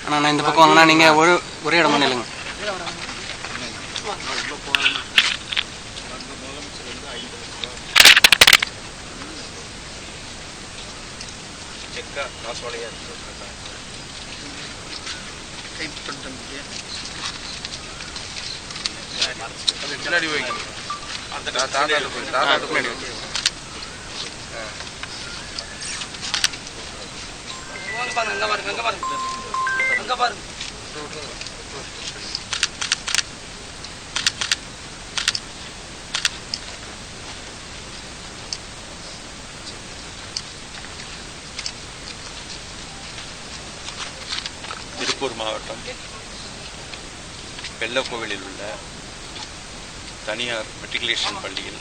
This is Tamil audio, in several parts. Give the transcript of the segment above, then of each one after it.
அண்ணா நான் இந்த பக்கம் வாங்கினா நீங்கள் ஒரே இடமா இல்லைங்க. செக்கா காசோலையா பின்னாடி வைங்க. அந்த தாத்தாவுக்கு பின்னாடி வைங்க. அங்கே பாருங்க, அங்கே பாருங்க, அங்கே பாருங்க. திருப்பூர் மாவட்டம் வெள்ளக்கோவிலில் உள்ள தனியார் மெட்ரிகுலேஷன் பள்ளியில்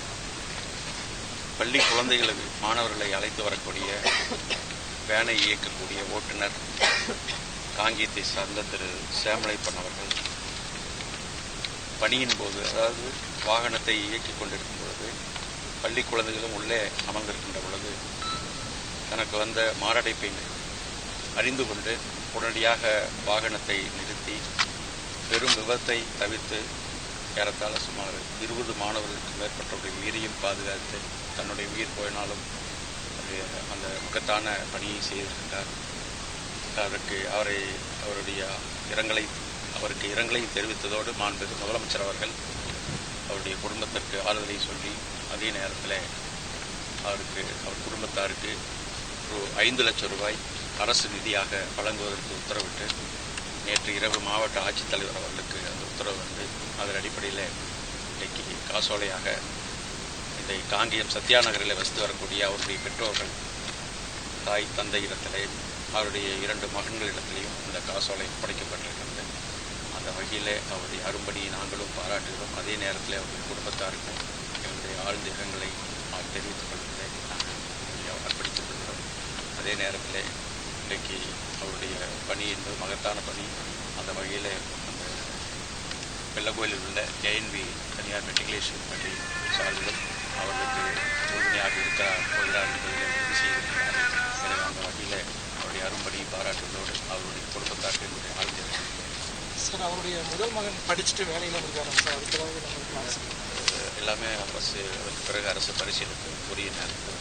பள்ளி குழந்தைகளுக்கு மாணவர்களை அழைத்து வரக்கூடிய வேனை இயக்கக்கூடிய ஓட்டுநர் காங்கேயத்தை சார்ந்த திரு சேமலைப்பன் அவர்கள் பணியின் போது, அதாவது வாகனத்தை இயக்கிக் கொண்டிருக்கும் பொழுது பள்ளி குழந்தைகளும் உள்ளே அமர்ந்திருக்கின்ற பொழுது தனக்கு வந்த மாரடைப்பை அறிந்து கொண்டு உடனடியாக வாகனத்தை நிறுத்தி பெரும் விபத்தை தவிர்த்து ஏறத்தாழ சுமார் 20 மாணவர்களுக்கு மேற்பட்டவருடைய உயிரையும் பாதுகாத்து தன்னுடைய உயிர் போயினாலும் அந்த மகத்தான பணியை செய்திருக்கின்றார். அவருக்கு இரங்கலை தெரிவித்ததோடு மாண்புமிகு முதலமைச்சர் அவர்கள் அவருடைய குடும்பத்திற்கு ஆறுதலை சொல்லி அதே நேரத்தில் அவர் குடும்பத்தாருக்கு 5 லட்சம் ரூபாய் அரசு நிதியாக வழங்குவதற்கு உத்தரவிட்டு நேற்று இரவு மாவட்ட ஆட்சித்தலைவர் அவர்களுக்கு அந்த உத்தரவு வந்து அதன் அடிப்படையில் இன்றைக்கு காசோலையாக இதை காங்கேயம் சத்யா நகரில் வசித்து வரக்கூடிய அவருடைய பெற்றோர்கள் தாய் தந்தை இடத்திலே அவருடைய 2 மகன்களிடத்திலையும் இந்த காசோலை ஒப்படைக்கப்பட்டிருக்கிறது. அந்த வகையில் அவருடைய அரும்பணியை நாங்களும் பாராட்டுகிறோம். அதே நேரத்தில் அவருடைய குடும்பத்தாருக்கும் எங்களுடைய ஆழ்ந்த இரங்கலை தெரிவித்துக் கொள்வதை நாங்கள் அர்ப்பணித்துக் கொள்கிறோம். அதே நேரத்தில் இன்றைக்கு அவருடைய பணி என்பது மகத்தான பணி. அந்த வகையில் அந்த வெள்ளக்கோயிலில் உள்ள கேஎன்வி தனியார் மெட்ரிகுலேஷன் பள்ளி சார்பிலும் அவர்களுக்கு உறுதுணையாக போகிறார் என்பதில் உறுதி செய்திருக்கிறார். எனவே அந்த வகையில் அவருடைய அரும்பணியை பாராட்டுவதோடு அவருடைய குடும்பத்தாருக்கு என்னுடைய ஆழ்ந்த சார். அவருடைய முதல் மகன் படிச்சுட்டு வேலையில் இருக்காரு சார். அதுக்கு எல்லாமே அரசு, அதற்கு பிறகு அரசு பரிசீலித்து உரிய நேரத்தில்